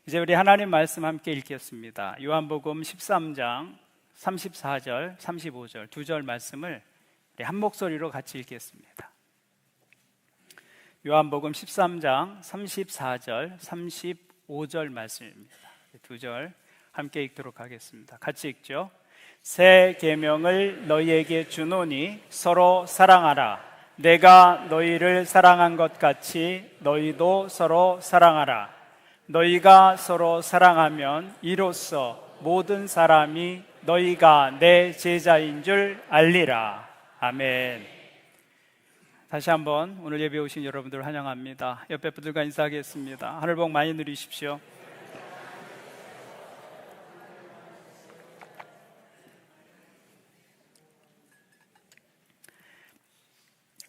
이제 우리 하나님 말씀 함께 읽겠습니다. 요한복음 13장 34절, 35절 두 절 말씀을 우리 한 목소리로 같이 읽겠습니다. 요한복음 13장 34절, 35절 말씀입니다. 두 절 함께 읽도록 하겠습니다. 같이 읽죠. 새 계명을 너희에게 주노니 서로 사랑하라. 내가 너희를 사랑한 것 같이 너희도 서로 사랑하라. 너희가 서로 사랑하면 이로써 모든 사람이 너희가 내 제자인 줄 알리라. 아멘. 다시 한번 오늘 예배 오신 여러분들 환영합니다. 옆에 분들과 인사하겠습니다. 하늘 복 많이 누리십시오.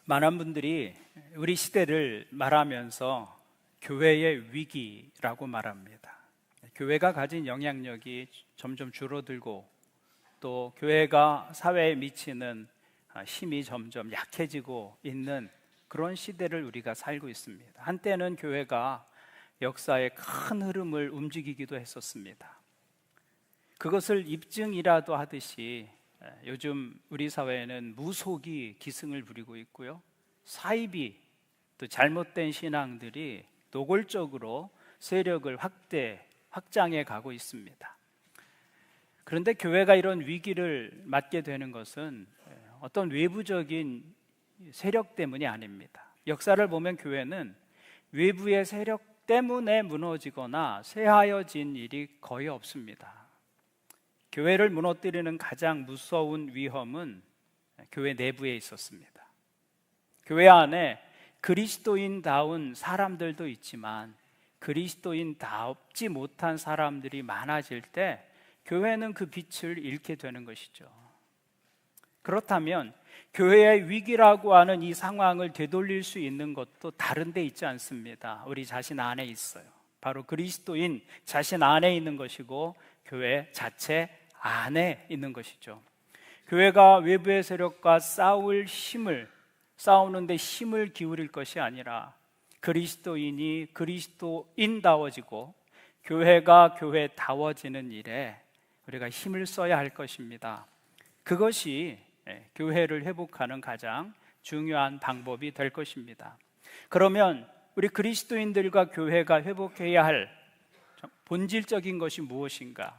많은 분들이 우리 시대를 말하면서 교회의 위기라고 말합니다. 교회가 가진 영향력이 점점 줄어들고 또 교회가 사회에 미치는 힘이 점점 약해지고 있는 그런 시대를 우리가 살고 있습니다. 한때는 교회가 역사의 큰 흐름을 움직이기도 했었습니다. 그것을 입증이라도 하듯이 요즘 우리 사회에는 무속이 기승을 부리고 있고요. 사이비 또 잘못된 신앙들이 노골적으로 세력을 확장해 가고 있습니다. 그런데 교회가 이런 위기를 맞게 되는 것은 어떤 외부적인 세력 때문이 아닙니다. 역사를 보면 교회는 외부의 세력 때문에 무너지거나 쇠하여진 일이 거의 없습니다. 교회를 무너뜨리는 가장 무서운 위험은 교회 내부에 있었습니다. 교회 안에 그리스도인다운 사람들도 있지만 그리스도인답지 못한 사람들이 많아질 때 교회는 그 빛을 잃게 되는 것이죠. 그렇다면 교회의 위기라고 하는 이 상황을 되돌릴 수 있는 것도 다른 데 있지 않습니다. 우리 자신 안에 있어요. 바로 그리스도인 자신 안에 있는 것이고 교회 자체 안에 있는 것이죠. 교회가 외부의 세력과 싸우는데 힘을 기울일 것이 아니라 그리스도인이 그리스도인다워지고 교회가 교회다워지는 일에 우리가 힘을 써야 할 것입니다. 그것이 교회를 회복하는 가장 중요한 방법이 될 것입니다. 그러면 우리 그리스도인들과 교회가 회복해야 할 본질적인 것이 무엇인가?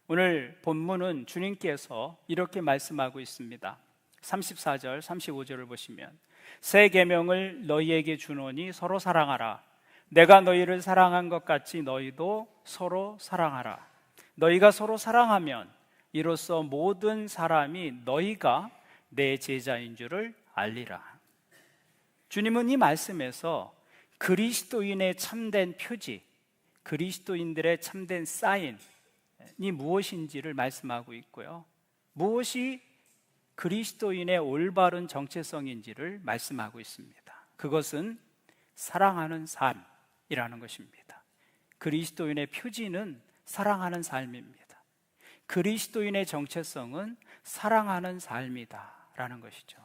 오늘 본문은 주님께서 이렇게 말씀하고 있습니다. 34절, 35절을 보시면 새 계명을 너희에게 주노니 서로 사랑하라. 내가 너희를 사랑한 것 같이 너희도 서로 사랑하라. 너희가 서로 사랑하면 이로써 모든 사람이 너희가 내 제자인 줄을 알리라. 주님은 이 말씀에서 그리스도인의 참된 표지, 그리스도인들의 참된 사인이 무엇인지를 말씀하고 있고요. 무엇이 그리스도인의 올바른 정체성인지를 말씀하고 있습니다. 그것은 사랑하는 삶이라는 것입니다. 그리스도인의 표지는 사랑하는 삶입니다. 그리스도인의 정체성은 사랑하는 삶이다라는 것이죠.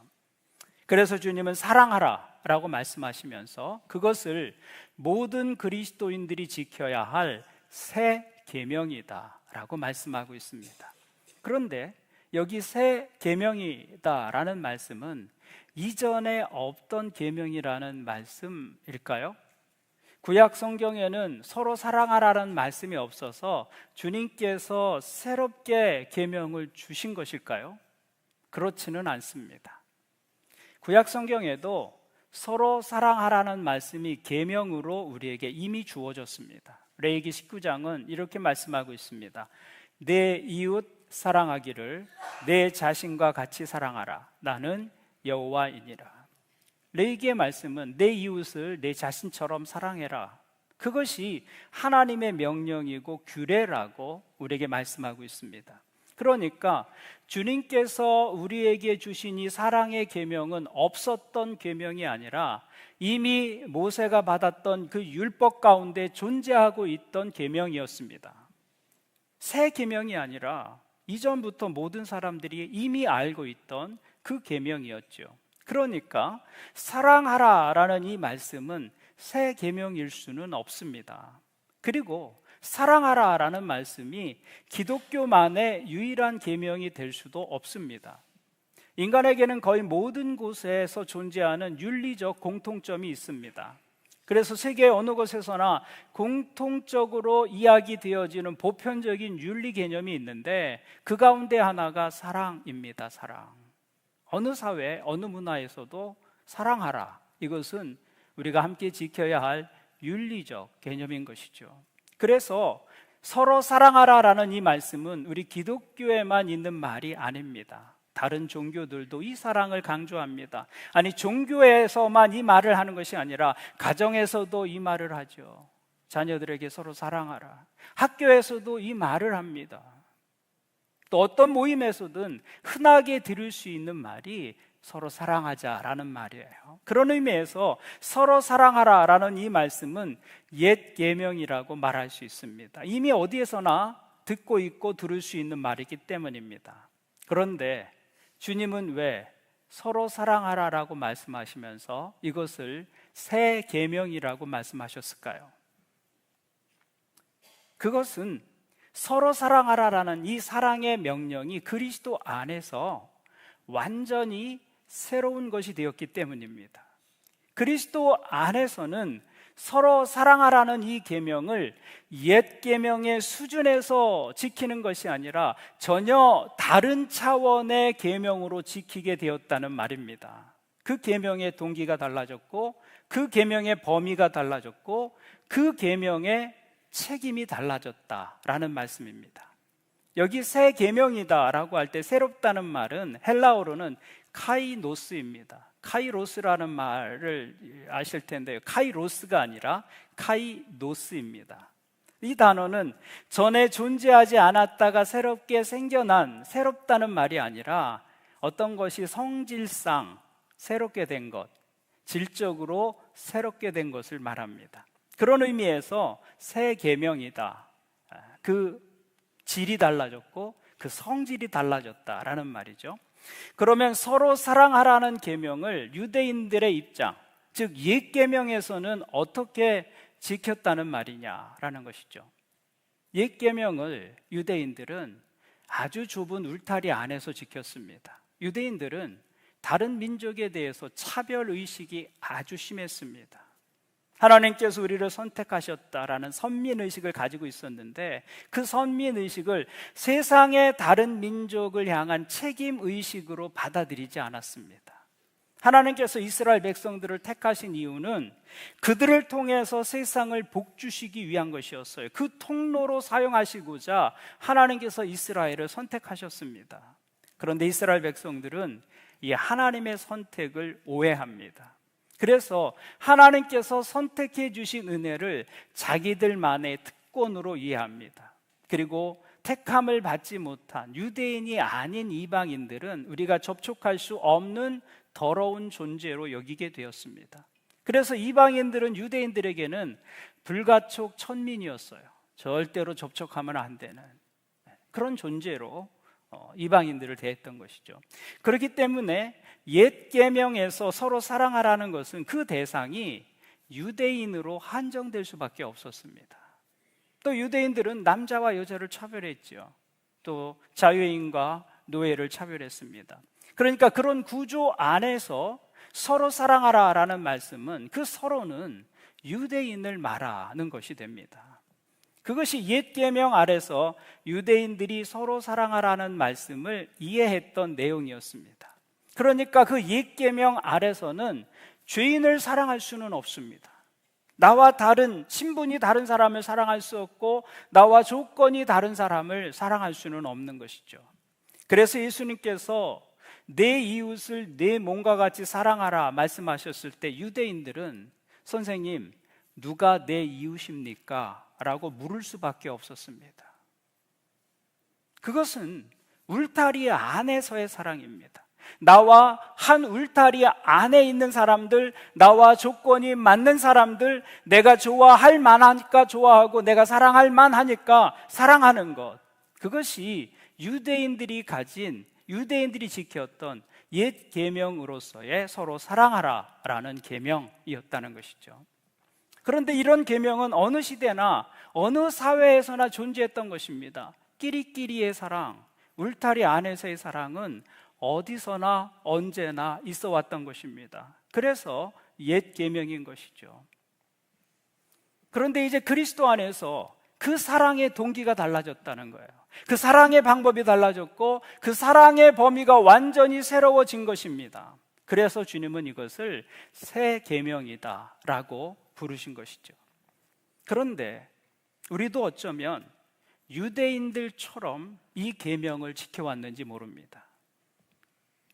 그래서 주님은 사랑하라 라고 말씀하시면서 그것을 모든 그리스도인들이 지켜야 할 새 계명이다 라고 말씀하고 있습니다. 그런데 여기 새 계명이다라는 말씀은 이전에 없던 계명이라는 말씀일까요? 구약 성경에는 서로 사랑하라는 말씀이 없어서 주님께서 새롭게 계명을 주신 것일까요? 그렇지는 않습니다. 구약 성경에도 서로 사랑하라는 말씀이 계명으로 우리에게 이미 주어졌습니다. 레위기 19장은 이렇게 말씀하고 있습니다. 내 이웃 사랑하기를 내 자신과 같이 사랑하라. 나는 여호와이니라. 레위기의 말씀은 내 이웃을 내 자신처럼 사랑해라. 그것이 하나님의 명령이고 규례라고 우리에게 말씀하고 있습니다. 그러니까 주님께서 우리에게 주신 이 사랑의 계명은 없었던 계명이 아니라 이미 모세가 받았던 그 율법 가운데 존재하고 있던 계명이었습니다. 새 계명이 아니라 이전부터 모든 사람들이 이미 알고 있던 그 계명이었죠. 그러니까 사랑하라라는 이 말씀은 새 계명일 수는 없습니다. 그리고 사랑하라라는 말씀이 기독교만의 유일한 계명이 될 수도 없습니다. 인간에게는 거의 모든 곳에서 존재하는 윤리적 공통점이 있습니다. 그래서 세계 어느 곳에서나 공통적으로 이야기되어지는 보편적인 윤리 개념이 있는데 그 가운데 하나가 사랑입니다. 사랑. 어느 사회, 어느 문화에서도 사랑하라. 이것은 우리가 함께 지켜야 할 윤리적 개념인 것이죠. 그래서 서로 사랑하라라는 이 말씀은 우리 기독교에만 있는 말이 아닙니다. 다른 종교들도 이 사랑을 강조합니다. 아니, 종교에서만 이 말을 하는 것이 아니라 가정에서도 이 말을 하죠. 자녀들에게 서로 사랑하라. 학교에서도 이 말을 합니다. 또 어떤 모임에서든 흔하게 들을 수 있는 말이 서로 사랑하자라는 말이에요. 그런 의미에서 서로 사랑하라라는 이 말씀은 옛 계명이라고 말할 수 있습니다. 이미 어디에서나 듣고 있고 들을 수 있는 말이기 때문입니다. 그런데 주님은 왜 서로 사랑하라라고 말씀하시면서 이것을 새 계명이라고 말씀하셨을까요? 그것은 서로 사랑하라라는 이 사랑의 명령이 그리스도 안에서 완전히 새로운 것이 되었기 때문입니다. 그리스도 안에서는 서로 사랑하라는 이 계명을 옛 계명의 수준에서 지키는 것이 아니라 전혀 다른 차원의 계명으로 지키게 되었다는 말입니다. 그 계명의 동기가 달라졌고 그 계명의 범위가 달라졌고 그 계명의 책임이 달라졌다라는 말씀입니다. 여기 새 계명이다라고 할 때 새롭다는 말은 헬라어로는 카이노스입니다. 카이로스라는 말을 아실 텐데요. 카이로스가 아니라 카이노스입니다. 이 단어는 전에 존재하지 않았다가 새롭게 생겨난, 새롭다는 말이 아니라 어떤 것이 성질상 새롭게 된 것, 질적으로 새롭게 된 것을 말합니다. 그런 의미에서 새 계명이다. 그 질이 달라졌고 그 성질이 달라졌다라는 말이죠. 그러면 서로 사랑하라는 계명을 유대인들의 입장, 즉 옛 계명에서는 어떻게 지켰다는 말이냐라는 것이죠. 옛 계명을 유대인들은 아주 좁은 울타리 안에서 지켰습니다. 유대인들은 다른 민족에 대해서 차별 의식이 아주 심했습니다. 하나님께서 우리를 선택하셨다라는 선민의식을 가지고 있었는데 그 선민의식을 세상의 다른 민족을 향한 책임의식으로 받아들이지 않았습니다. 하나님께서 이스라엘 백성들을 택하신 이유는 그들을 통해서 세상을 복주시기 위한 것이었어요. 그 통로로 사용하시고자 하나님께서 이스라엘을 선택하셨습니다. 그런데 이스라엘 백성들은 이 하나님의 선택을 오해합니다. 그래서 하나님께서 선택해 주신 은혜를 자기들만의 특권으로 이해합니다. 그리고 택함을 받지 못한 유대인이 아닌 이방인들은 우리가 접촉할 수 없는 더러운 존재로 여기게 되었습니다. 그래서 이방인들은 유대인들에게는 불가촉 천민이었어요. 절대로 접촉하면 안 되는 그런 존재로 이방인들을 대했던 것이죠. 그렇기 때문에 옛 계명에서 서로 사랑하라는 것은 그 대상이 유대인으로 한정될 수밖에 없었습니다. 또 유대인들은 남자와 여자를 차별했죠. 또 자유인과 노예를 차별했습니다. 그러니까 그런 구조 안에서 서로 사랑하라라는 말씀은 그 서로는 유대인을 말하는 것이 됩니다. 그것이 옛 계명 아래서 유대인들이 서로 사랑하라는 말씀을 이해했던 내용이었습니다. 그러니까 그 옛 계명 아래서는 죄인을 사랑할 수는 없습니다. 나와 다른 신분이 다른 사람을 사랑할 수 없고 나와 조건이 다른 사람을 사랑할 수는 없는 것이죠. 그래서 예수님께서 내 이웃을 내 몸과 같이 사랑하라 말씀하셨을 때 유대인들은 선생님 누가 내 이웃입니까? 라고 물을 수밖에 없었습니다. 그것은 울타리 안에서의 사랑입니다. 나와 한 울타리 안에 있는 사람들, 나와 조건이 맞는 사람들, 내가 좋아할 만하니까 좋아하고 내가 사랑할 만하니까 사랑하는 것, 그것이 유대인들이 가진, 유대인들이 지켰던 옛 계명으로서의 서로 사랑하라라는 계명이었다는 것이죠. 그런데 이런 계명은 어느 시대나 어느 사회에서나 존재했던 것입니다. 끼리끼리의 사랑, 울타리 안에서의 사랑은 어디서나 언제나 있어 왔던 것입니다. 그래서 옛 계명인 것이죠. 그런데 이제 그리스도 안에서 그 사랑의 동기가 달라졌다는 거예요. 그 사랑의 방법이 달라졌고 그 사랑의 범위가 완전히 새로워진 것입니다. 그래서 주님은 이것을 새 계명이다라고 부르신 것이죠. 그런데 우리도 어쩌면 유대인들처럼 이 계명을 지켜왔는지 모릅니다.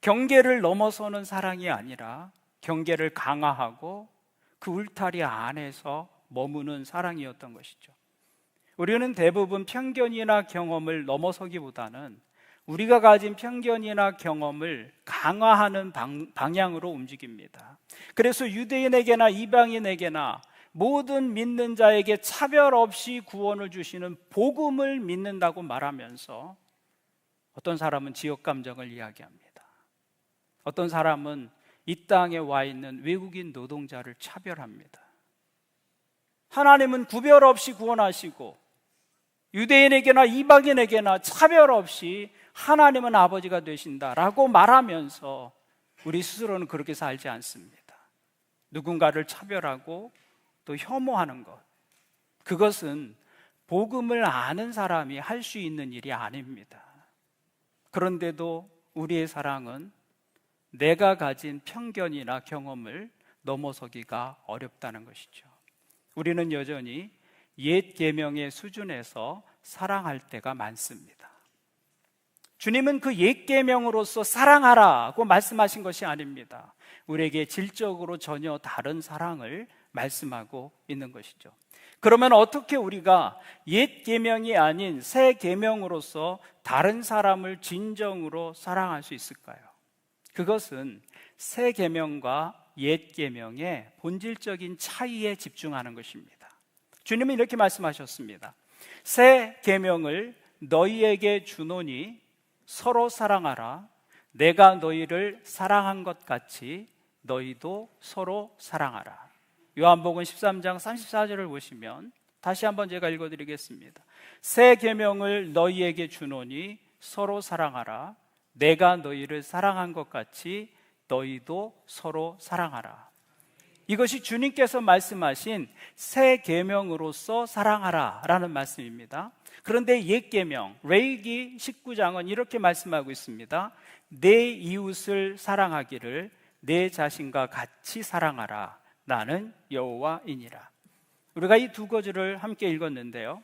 경계를 넘어서는 사랑이 아니라 경계를 강화하고 그 울타리 안에서 머무는 사랑이었던 것이죠. 우리는 대부분 편견이나 경험을 넘어서기보다는 우리가 가진 편견이나 경험을 강화하는 방향으로 움직입니다. 그래서 유대인에게나 이방인에게나 모든 믿는 자에게 차별 없이 구원을 주시는 복음을 믿는다고 말하면서 어떤 사람은 지역 감정을 이야기합니다. 어떤 사람은 이 땅에 와 있는 외국인 노동자를 차별합니다. 하나님은 구별 없이 구원하시고 유대인에게나 이방인에게나 차별 없이 하나님은 아버지가 되신다라고 말하면서 우리 스스로는 그렇게 살지 않습니다. 누군가를 차별하고 또 혐오하는 것, 그것은 복음을 아는 사람이 할 수 있는 일이 아닙니다. 그런데도 우리의 사랑은 내가 가진 편견이나 경험을 넘어서기가 어렵다는 것이죠. 우리는 여전히 옛 계명의 수준에서 사랑할 때가 많습니다. 주님은 그 옛 계명으로서 사랑하라고 말씀하신 것이 아닙니다. 우리에게 질적으로 전혀 다른 사랑을 말씀하고 있는 것이죠. 그러면 어떻게 우리가 옛 계명이 아닌 새 계명으로서 다른 사람을 진정으로 사랑할 수 있을까요? 그것은 새 계명과 옛 계명의 본질적인 차이에 집중하는 것입니다. 주님은 이렇게 말씀하셨습니다. 새 계명을 너희에게 주노니 서로 사랑하라. 내가 너희를 사랑한 것 같이 너희도 서로 사랑하라. 요한복음 13장 34절을 보시면 다시 한번 제가 읽어드리겠습니다. 새 계명을 너희에게 주노니 서로 사랑하라. 내가 너희를 사랑한 것 같이 너희도 서로 사랑하라. 이것이 주님께서 말씀하신 새 계명으로서 사랑하라 라는 말씀입니다. 그런데 옛 계명 레위기 19장은 이렇게 말씀하고 있습니다. 내 이웃을 사랑하기를 내 자신과 같이 사랑하라. 나는 여호와이니라. 우리가 이 두 구절을 함께 읽었는데요,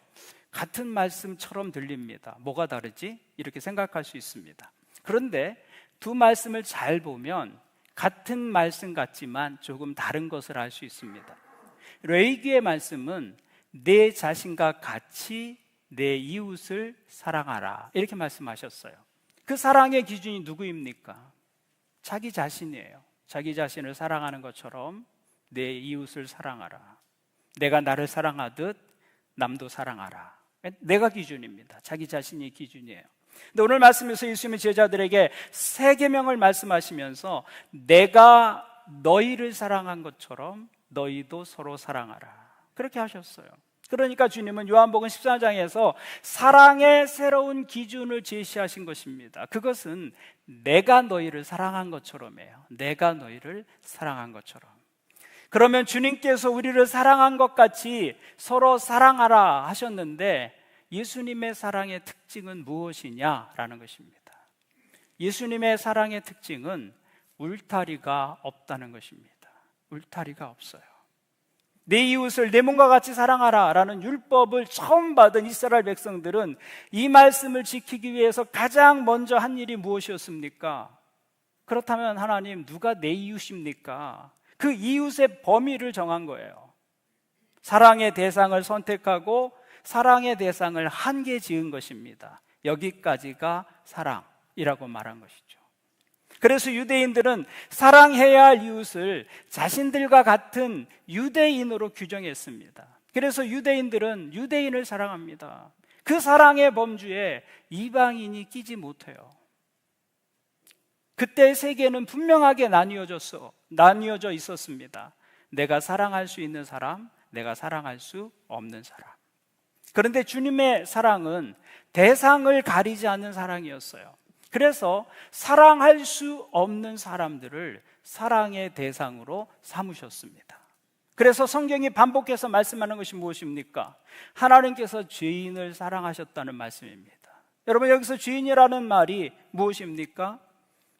같은 말씀처럼 들립니다. 뭐가 다르지? 이렇게 생각할 수 있습니다. 그런데 두 말씀을 잘 보면 같은 말씀 같지만 조금 다른 것을 알 수 있습니다. 레위기의 말씀은 내 자신과 같이 내 이웃을 사랑하라 이렇게 말씀하셨어요. 그 사랑의 기준이 누구입니까? 자기 자신이에요. 자기 자신을 사랑하는 것처럼 내 이웃을 사랑하라. 내가 나를 사랑하듯 남도 사랑하라. 내가 기준입니다. 자기 자신이 기준이에요. 근데 오늘 말씀에서 예수님의 제자들에게 새 계명을 말씀하시면서 내가 너희를 사랑한 것처럼 너희도 서로 사랑하라 그렇게 하셨어요. 그러니까 주님은 요한복음 14장에서 사랑의 새로운 기준을 제시하신 것입니다. 그것은 내가 너희를 사랑한 것처럼이에요. 내가 너희를 사랑한 것처럼. 그러면 주님께서 우리를 사랑한 것 같이 서로 사랑하라 하셨는데 예수님의 사랑의 특징은 무엇이냐라는 것입니다. 예수님의 사랑의 특징은 울타리가 없다는 것입니다. 울타리가 없어요. 내 이웃을 내 몸과 같이 사랑하라 라는 율법을 처음 받은 이스라엘 백성들은 이 말씀을 지키기 위해서 가장 먼저 한 일이 무엇이었습니까? 그렇다면 하나님, 누가 내 이웃입니까? 그 이웃의 범위를 정한 거예요. 사랑의 대상을 선택하고 사랑의 대상을 한계 지은 것입니다. 여기까지가 사랑이라고 말한 것이죠. 그래서 유대인들은 사랑해야 할 이웃을 자신들과 같은 유대인으로 규정했습니다. 그래서 유대인들은 유대인을 사랑합니다. 그 사랑의 범주에 이방인이 끼지 못해요. 그때 세계는 분명하게 나뉘어져 있었습니다. 내가 사랑할 수 있는 사람, 내가 사랑할 수 없는 사람. 그런데 주님의 사랑은 대상을 가리지 않는 사랑이었어요. 그래서 사랑할 수 없는 사람들을 사랑의 대상으로 삼으셨습니다. 그래서 성경이 반복해서 말씀하는 것이 무엇입니까? 하나님께서 죄인을 사랑하셨다는 말씀입니다. 여러분, 여기서 죄인이라는 말이 무엇입니까?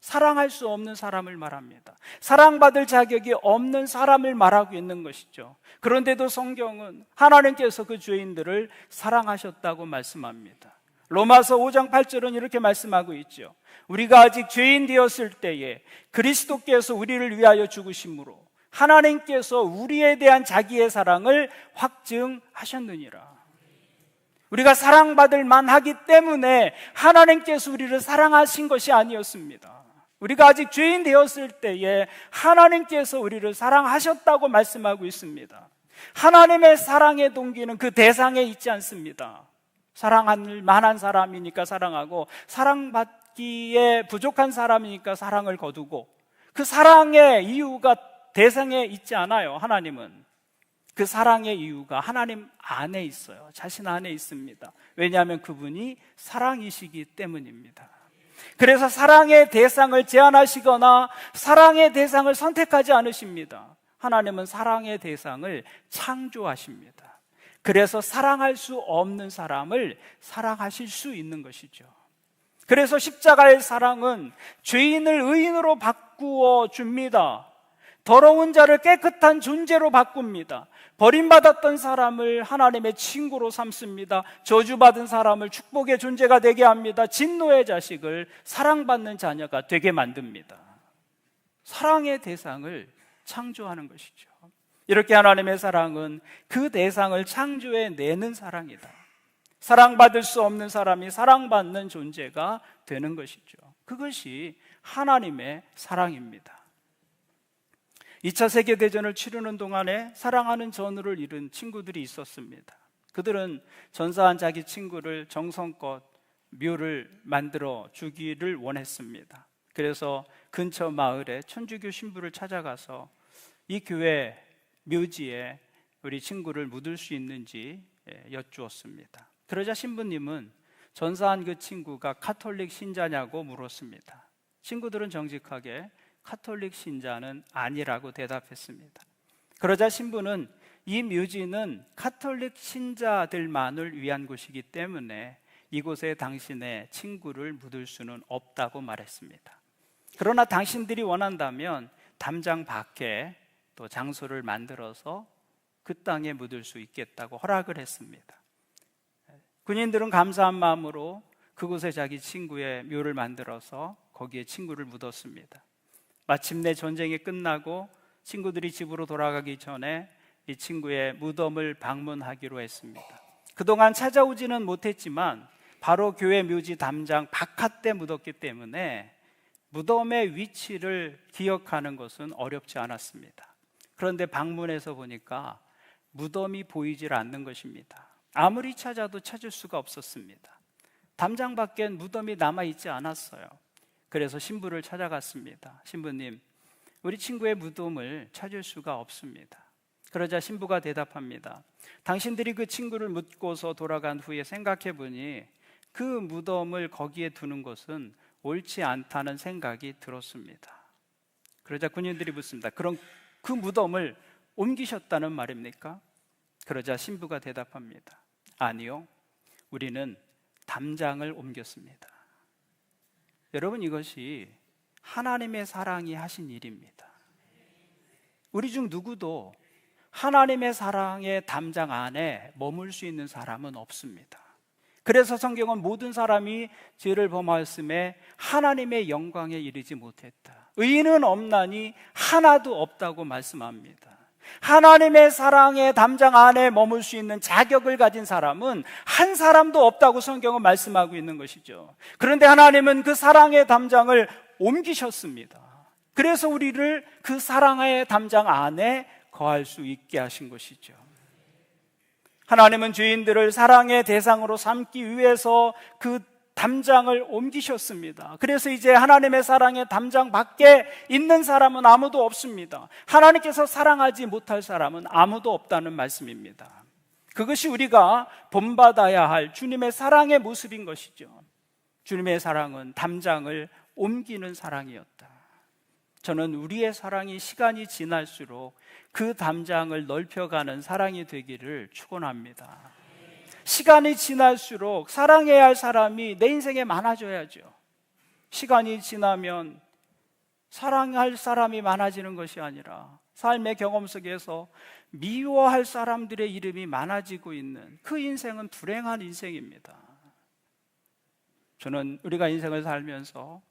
사랑할 수 없는 사람을 말합니다. 사랑받을 자격이 없는 사람을 말하고 있는 것이죠. 그런데도 성경은 하나님께서 그 죄인들을 사랑하셨다고 말씀합니다. 로마서 5장 8절은 이렇게 말씀하고 있죠. 우리가 아직 죄인 되었을 때에 그리스도께서 우리를 위하여 죽으심으로 하나님께서 우리에 대한 자기의 사랑을 확증하셨느니라. 우리가 사랑받을 만하기 때문에 하나님께서 우리를 사랑하신 것이 아니었습니다. 우리가 아직 죄인 되었을 때에 하나님께서 우리를 사랑하셨다고 말씀하고 있습니다. 하나님의 사랑의 동기는 그 대상에 있지 않습니다. 사랑할 만한 사람이니까 사랑하고, 사랑받기에 부족한 사람이니까 사랑을 거두고, 그 사랑의 이유가 대상에 있지 않아요. 하나님은 그 사랑의 이유가 하나님 안에 있어요. 자신 안에 있습니다. 왜냐하면 그분이 사랑이시기 때문입니다. 그래서 사랑의 대상을 제한하시거나 사랑의 대상을 선택하지 않으십니다. 하나님은 사랑의 대상을 창조하십니다. 그래서 사랑할 수 없는 사람을 사랑하실 수 있는 것이죠. 그래서 십자가의 사랑은 죄인을 의인으로 바꾸어 줍니다. 더러운 자를 깨끗한 존재로 바꿉니다. 버림받았던 사람을 하나님의 친구로 삼습니다. 저주받은 사람을 축복의 존재가 되게 합니다. 진노의 자식을 사랑받는 자녀가 되게 만듭니다. 사랑의 대상을 창조하는 것이죠. 이렇게 하나님의 사랑은 그 대상을 창조해내는 사랑이다. 사랑받을 수 없는 사람이 사랑받는 존재가 되는 것이죠. 그것이 하나님의 사랑입니다. 2차 세계대전을 치르는 동안에 사랑하는 전우를 잃은 친구들이 있었습니다. 그들은 전사한 자기 친구를 정성껏 묘를 만들어 주기를 원했습니다. 그래서 근처 마을에 천주교 신부를 찾아가서 이 교회 묘지에 우리 친구를 묻을 수 있는지 여쭈었습니다. 그러자 신부님은 전사한 그 친구가 카톨릭 신자냐고 물었습니다. 친구들은 정직하게 카톨릭 신자는 아니라고 대답했습니다. 그러자 신부는 이 묘지는 카톨릭 신자들만을 위한 곳이기 때문에 이곳에 당신의 친구를 묻을 수는 없다고 말했습니다. 그러나 당신들이 원한다면 담장 밖에 또 장소를 만들어서 그 땅에 묻을 수 있겠다고 허락을 했습니다. 군인들은 감사한 마음으로 그곳에 자기 친구의 묘를 만들어서 거기에 친구를 묻었습니다. 마침내 전쟁이 끝나고 친구들이 집으로 돌아가기 전에 이 친구의 무덤을 방문하기로 했습니다. 그동안 찾아오지는 못했지만 바로 교회 묘지 담장 바깥에 묻었기 때문에 무덤의 위치를 기억하는 것은 어렵지 않았습니다. 그런데 방문해서 보니까 무덤이 보이질 않는 것입니다. 아무리 찾아도 찾을 수가 없었습니다. 담장 밖엔 무덤이 남아있지 않았어요. 그래서 신부를 찾아갔습니다. 신부님, 우리 친구의 무덤을 찾을 수가 없습니다. 그러자 신부가 대답합니다. 당신들이 그 친구를 묻고서 돌아간 후에 생각해 보니 그 무덤을 거기에 두는 것은 옳지 않다는 생각이 들었습니다. 그러자 군인들이 묻습니다. 그럼 그 무덤을 옮기셨다는 말입니까? 그러자 신부가 대답합니다. 아니요, 우리는 담장을 옮겼습니다. 여러분, 이것이 하나님의 사랑이 하신 일입니다. 우리 중 누구도 하나님의 사랑의 담장 안에 머물 수 있는 사람은 없습니다. 그래서 성경은 모든 사람이 죄를 범하였음에 하나님의 영광에 이르지 못했다. 의인은 없나니 하나도 없다고 말씀합니다. 하나님의 사랑의 담장 안에 머물 수 있는 자격을 가진 사람은 한 사람도 없다고 성경은 말씀하고 있는 것이죠. 그런데 하나님은 그 사랑의 담장을 옮기셨습니다. 그래서 우리를 그 사랑의 담장 안에 거할 수 있게 하신 것이죠. 하나님은 죄인들을 사랑의 대상으로 삼기 위해서 그 담장을 옮기셨습니다. 그래서 이제 하나님의 사랑의 담장 밖에 있는 사람은 아무도 없습니다. 하나님께서 사랑하지 못할 사람은 아무도 없다는 말씀입니다. 그것이 우리가 본받아야 할 주님의 사랑의 모습인 것이죠. 주님의 사랑은 담장을 옮기는 사랑이었다. 저는 우리의 사랑이 시간이 지날수록 그 담장을 넓혀가는 사랑이 되기를 축원합니다. 시간이 지날수록 사랑해야 할 사람이 내 인생에 많아져야죠. 시간이 지나면 사랑할 사람이 많아지는 것이 아니라 삶의 경험 속에서 미워할 사람들의 이름이 많아지고 있는 그 인생은 불행한 인생입니다. 저는 우리가 인생을 살면서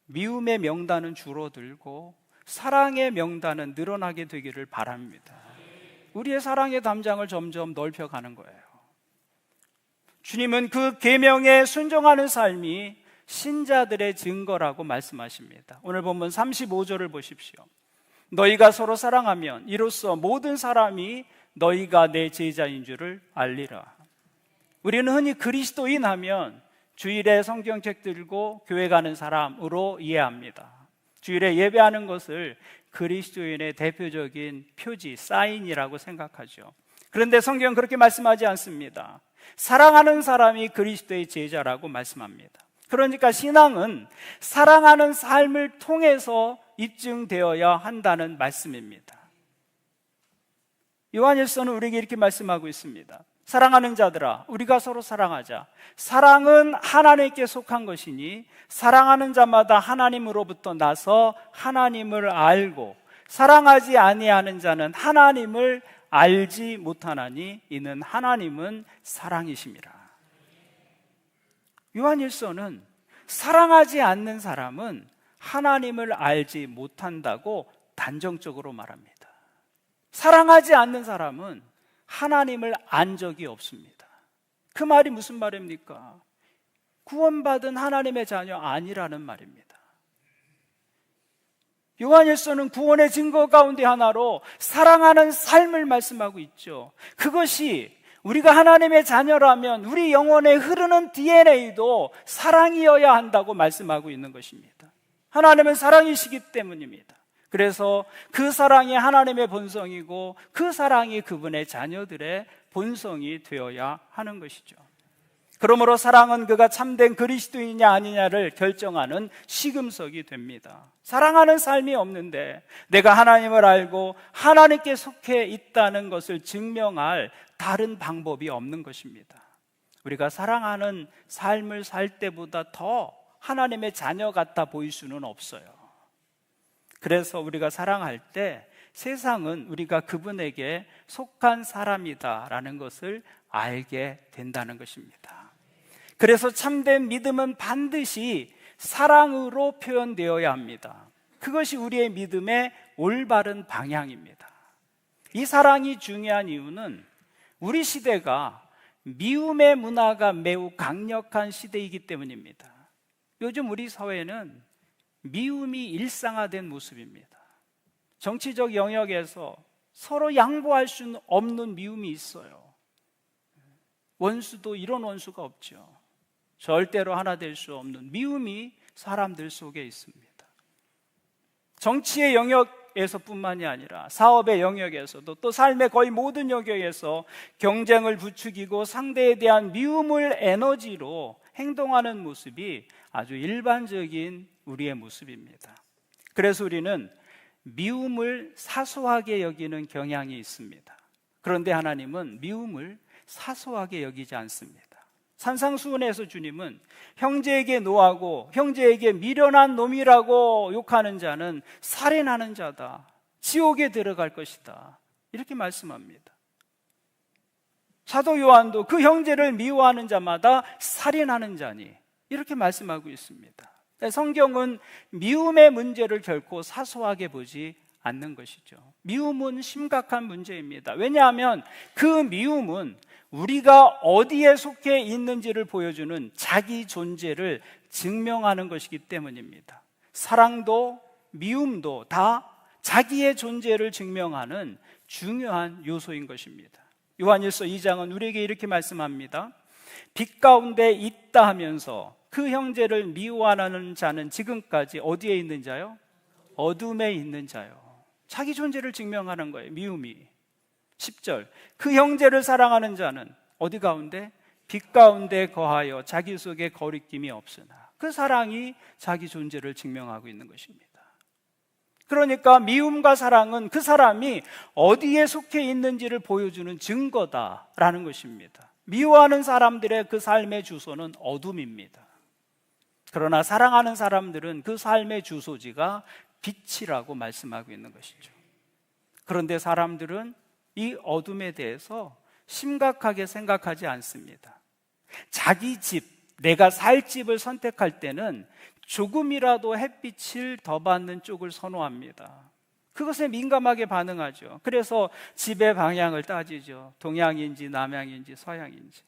미움의 명단은 줄어들고 사랑의 명단은 늘어나게 되기를 바랍니다. 우리의 사랑의 담장을 점점 넓혀가는 거예요. 주님은 그 계명에 순종하는 삶이 신자들의 증거라고 말씀하십니다. 오늘 본문 35절을 보십시오. 너희가 서로 사랑하면 이로써 모든 사람이 너희가 내 제자인 줄을 알리라. 우리는 흔히 그리스도인 하면 주일에 성경책 들고 교회 가는 사람으로 이해합니다. 주일에 예배하는 것을 그리스도인의 대표적인 표지, 사인이라고 생각하죠. 그런데 성경은 그렇게 말씀하지 않습니다. 사랑하는 사람이 그리스도의 제자라고 말씀합니다. 그러니까 신앙은 사랑하는 삶을 통해서 입증되어야 한다는 말씀입니다. 요한일서는 우리에게 이렇게 말씀하고 있습니다. 사랑하는 자들아, 우리가 서로 사랑하자. 사랑은 하나님께 속한 것이니 사랑하는 자마다 하나님으로부터 나서 하나님을 알고 사랑하지 아니하는 자는 하나님을 알지 못하나니 이는 하나님은 사랑이심이라. 요한일서는 사랑하지 않는 사람은 하나님을 알지 못한다고 단정적으로 말합니다. 사랑하지 않는 사람은 하나님을 안 적이 없습니다. 그 말이 무슨 말입니까? 구원받은 하나님의 자녀 아니라는 말입니다. 요한일서는 구원의 증거 가운데 하나로 사랑하는 삶을 말씀하고 있죠. 그것이 우리가 하나님의 자녀라면 우리 영혼에 흐르는 DNA도 사랑이어야 한다고 말씀하고 있는 것입니다. 하나님은 사랑이시기 때문입니다. 그래서 그 사랑이 하나님의 본성이고 그 사랑이 그분의 자녀들의 본성이 되어야 하는 것이죠. 그러므로 사랑은 그가 참된 그리스도이냐 아니냐를 결정하는 시금석이 됩니다. 사랑하는 삶이 없는데 내가 하나님을 알고 하나님께 속해 있다는 것을 증명할 다른 방법이 없는 것입니다. 우리가 사랑하는 삶을 살 때보다 더 하나님의 자녀 같아 보일 수는 없어요. 그래서 우리가 사랑할 때 세상은 우리가 그분에게 속한 사람이다라는 것을 알게 된다는 것입니다. 그래서 참된 믿음은 반드시 사랑으로 표현되어야 합니다. 그것이 우리의 믿음의 올바른 방향입니다. 이 사랑이 중요한 이유는 우리 시대가 미움의 문화가 매우 강력한 시대이기 때문입니다. 요즘 우리 사회는 미움이 일상화된 모습입니다. 정치적 영역에서 서로 양보할 수 없는 미움이 있어요. 원수도 이런 원수가 없죠. 절대로 하나 될 수 없는 미움이 사람들 속에 있습니다. 정치의 영역에서뿐만이 아니라 사업의 영역에서도 또 삶의 거의 모든 영역에서 경쟁을 부추기고 상대에 대한 미움을 에너지로 행동하는 모습이 아주 일반적인 우리의 모습입니다. 그래서 우리는 미움을 사소하게 여기는 경향이 있습니다. 그런데 하나님은 미움을 사소하게 여기지 않습니다. 산상수훈에서 주님은 형제에게 노하고 형제에게 미련한 놈이라고 욕하는 자는 살인하는 자다, 지옥에 들어갈 것이다, 이렇게 말씀합니다. 사도 요한도 그 형제를 미워하는 자마다 살인하는 자니, 이렇게 말씀하고 있습니다. 성경은 미움의 문제를 결코 사소하게 보지 않는 것이죠. 미움은 심각한 문제입니다. 왜냐하면 그 미움은 우리가 어디에 속해 있는지를 보여주는 자기 존재를 증명하는 것이기 때문입니다. 사랑도 미움도 다 자기의 존재를 증명하는 중요한 요소인 것입니다. 요한일서 2장은 우리에게 이렇게 말씀합니다. 빛 가운데 있다 하면서 그 형제를 미워하는 자는 지금까지 어디에 있는 자요? 어둠에 있는 자요. 자기 존재를 증명하는 거예요, 미움이. 10절, 그 형제를 사랑하는 자는 어디 가운데? 빛 가운데 거하여 자기 속에 거리낌이 없으나, 그 사랑이 자기 존재를 증명하고 있는 것입니다. 그러니까 미움과 사랑은 그 사람이 어디에 속해 있는지를 보여주는 증거다라는 것입니다. 미워하는 사람들의 그 삶의 주소는 어둠입니다. 그러나 사랑하는 사람들은 그 삶의 주소지가 빛이라고 말씀하고 있는 것이죠. 그런데 사람들은 이 어둠에 대해서 심각하게 생각하지 않습니다. 자기 집, 내가 살 집을 선택할 때는 조금이라도 햇빛을 더 받는 쪽을 선호합니다. 그것에 민감하게 반응하죠. 그래서 집의 방향을 따지죠. 동향인지 남향인지 서향인지.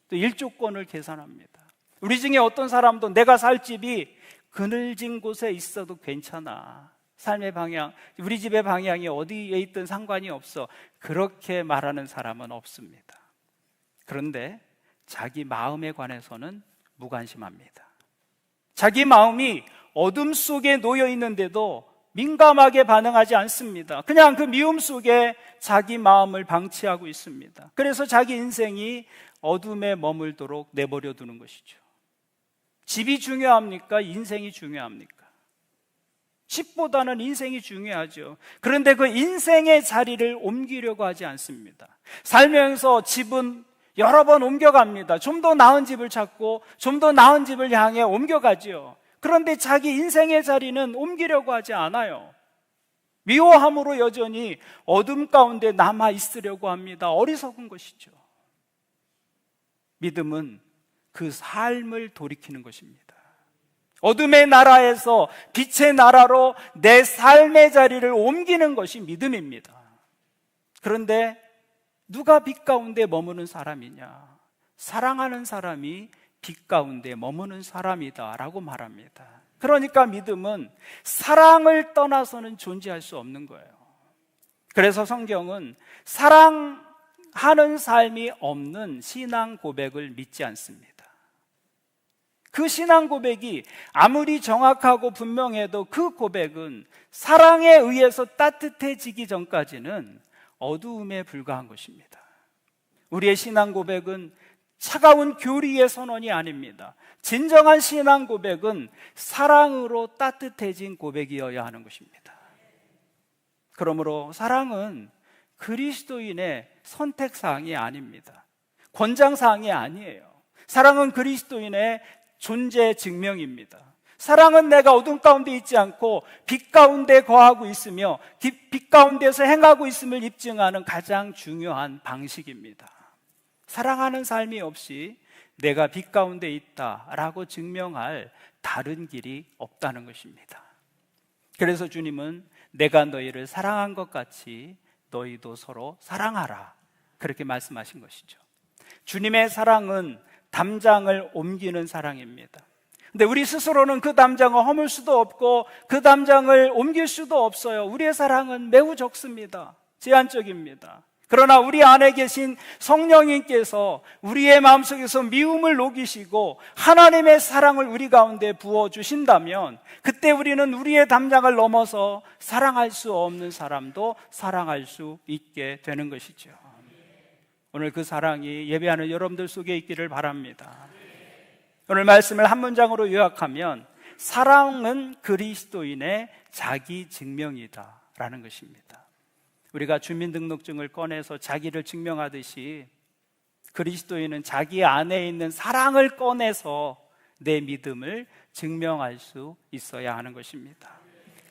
또 일조권을 계산합니다. 우리 중에 어떤 사람도 내가 살 집이 그늘진 곳에 있어도 괜찮아, 삶의 방향, 우리 집의 방향이 어디에 있든 상관이 없어, 그렇게 말하는 사람은 없습니다. 그런데 자기 마음에 관해서는 무관심합니다. 자기 마음이 어둠 속에 놓여 있는데도 민감하게 반응하지 않습니다. 그냥 그 미움 속에 자기 마음을 방치하고 있습니다. 그래서 자기 인생이 어둠에 머물도록 내버려 두는 것이죠. 집이 중요합니까? 인생이 중요합니까? 집보다는 인생이 중요하죠. 그런데 그 인생의 자리를 옮기려고 하지 않습니다. 살면서 집은 여러 번 옮겨갑니다. 좀 더 나은 집을 찾고 좀 더 나은 집을 향해 옮겨가지요. 그런데 자기 인생의 자리는 옮기려고 하지 않아요. 미워함으로 여전히 어둠 가운데 남아 있으려고 합니다. 어리석은 것이죠. 믿음은 그 삶을 돌이키는 것입니다. 어둠의 나라에서 빛의 나라로 내 삶의 자리를 옮기는 것이 믿음입니다. 그런데 누가 빛 가운데 머무는 사람이냐? 사랑하는 사람이 빛 가운데 머무는 사람이다 라고 말합니다. 그러니까 믿음은 사랑을 떠나서는 존재할 수 없는 거예요. 그래서 성경은 사랑하는 삶이 없는 신앙 고백을 믿지 않습니다. 그 신앙 고백이 아무리 정확하고 분명해도 그 고백은 사랑에 의해서 따뜻해지기 전까지는 어두움에 불과한 것입니다. 우리의 신앙 고백은 차가운 교리의 선언이 아닙니다. 진정한 신앙 고백은 사랑으로 따뜻해진 고백이어야 하는 것입니다. 그러므로 사랑은 그리스도인의 선택사항이 아닙니다. 권장사항이 아니에요. 사랑은 그리스도인의 존재 증명입니다. 사랑은 내가 어둠 가운데 있지 않고 빛 가운데 거하고 있으며 빛 가운데서 행하고 있음을 입증하는 가장 중요한 방식입니다. 사랑하는 삶이 없이 내가 빛 가운데 있다라고 증명할 다른 길이 없다는 것입니다. 그래서 주님은 내가 너희를 사랑한 것 같이 너희도 서로 사랑하라, 그렇게 말씀하신 것이죠. 주님의 사랑은 담장을 옮기는 사랑입니다. 근데 우리 스스로는 그 담장을 허물 수도 없고 그 담장을 옮길 수도 없어요. 우리의 사랑은 매우 적습니다. 제한적입니다. 그러나 우리 안에 계신 성령님께서 우리의 마음속에서 미움을 녹이시고 하나님의 사랑을 우리 가운데 부어주신다면 그때 우리는 우리의 담장을 넘어서 사랑할 수 없는 사람도 사랑할 수 있게 되는 것이죠. 오늘 그 사랑이 예배하는 여러분들 속에 있기를 바랍니다. 오늘 말씀을 한 문장으로 요약하면 사랑은 그리스도인의 자기 증명이다 라는 것입니다. 우리가 주민등록증을 꺼내서 자기를 증명하듯이 그리스도인은 자기 안에 있는 사랑을 꺼내서 내 믿음을 증명할 수 있어야 하는 것입니다.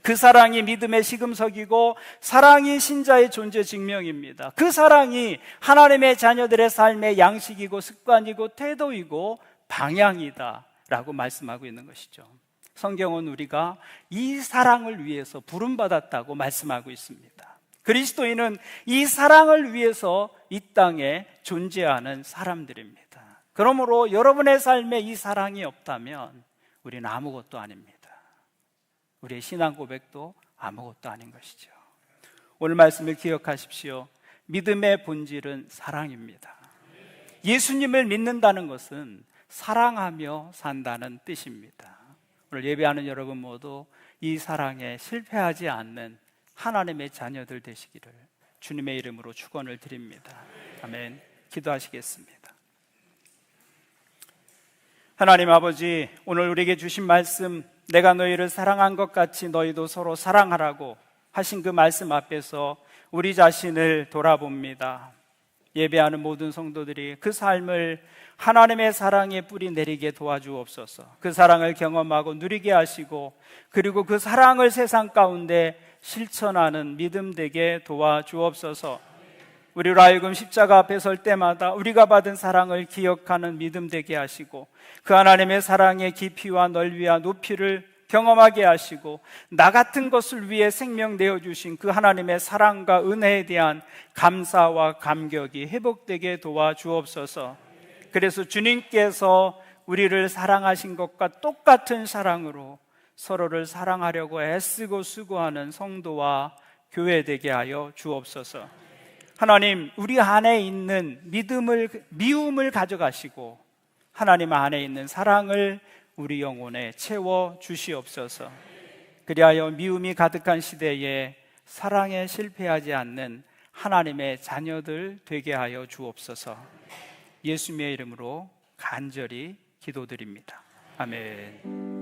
그 사랑이 믿음의 시금석이고 사랑이 신자의 존재 증명입니다. 그 사랑이 하나님의 자녀들의 삶의 양식이고 습관이고 태도이고 방향이다 라고 말씀하고 있는 것이죠. 성경은 우리가 이 사랑을 위해서 부름받았다고 말씀하고 있습니다. 그리스도인은 이 사랑을 위해서 이 땅에 존재하는 사람들입니다. 그러므로 여러분의 삶에 이 사랑이 없다면 우리는 아무것도 아닙니다. 우리의 신앙 고백도 아무것도 아닌 것이죠. 오늘 말씀을 기억하십시오. 믿음의 본질은 사랑입니다. 예수님을 믿는다는 것은 사랑하며 산다는 뜻입니다. 오늘 예배하는 여러분 모두 이 사랑에 실패하지 않는 하나님의 자녀들 되시기를 주님의 이름으로 축원을 드립니다. 아멘. 기도하시겠습니다. 하나님 아버지, 오늘 우리에게 주신 말씀, 내가 너희를 사랑한 것 같이 너희도 서로 사랑하라고 하신 그 말씀 앞에서 우리 자신을 돌아봅니다. 예배하는 모든 성도들이 그 삶을 하나님의 사랑의 뿌리 내리게 도와주옵소서. 그 사랑을 경험하고 누리게 하시고, 그리고 그 사랑을 세상 가운데 실천하는 믿음 되게 도와주옵소서. 우리로 하여금 십자가 앞에 설 때마다 우리가 받은 사랑을 기억하는 믿음 되게 하시고, 그 하나님의 사랑의 깊이와 넓이와 높이를 경험하게 하시고, 나 같은 것을 위해 생명 내어주신 그 하나님의 사랑과 은혜에 대한 감사와 감격이 회복되게 도와주옵소서. 그래서 주님께서 우리를 사랑하신 것과 똑같은 사랑으로 서로를 사랑하려고 애쓰고 수고하는 성도와 교회 되게 하여 주옵소서. 하나님, 우리 안에 있는 미움을 가져가시고 하나님 안에 있는 사랑을 우리 영혼에 채워 주시옵소서. 그리하여 미움이 가득한 시대에 사랑에 실패하지 않는 하나님의 자녀들 되게 하여 주옵소서. 예수님의 이름으로 간절히 기도드립니다. 아멘.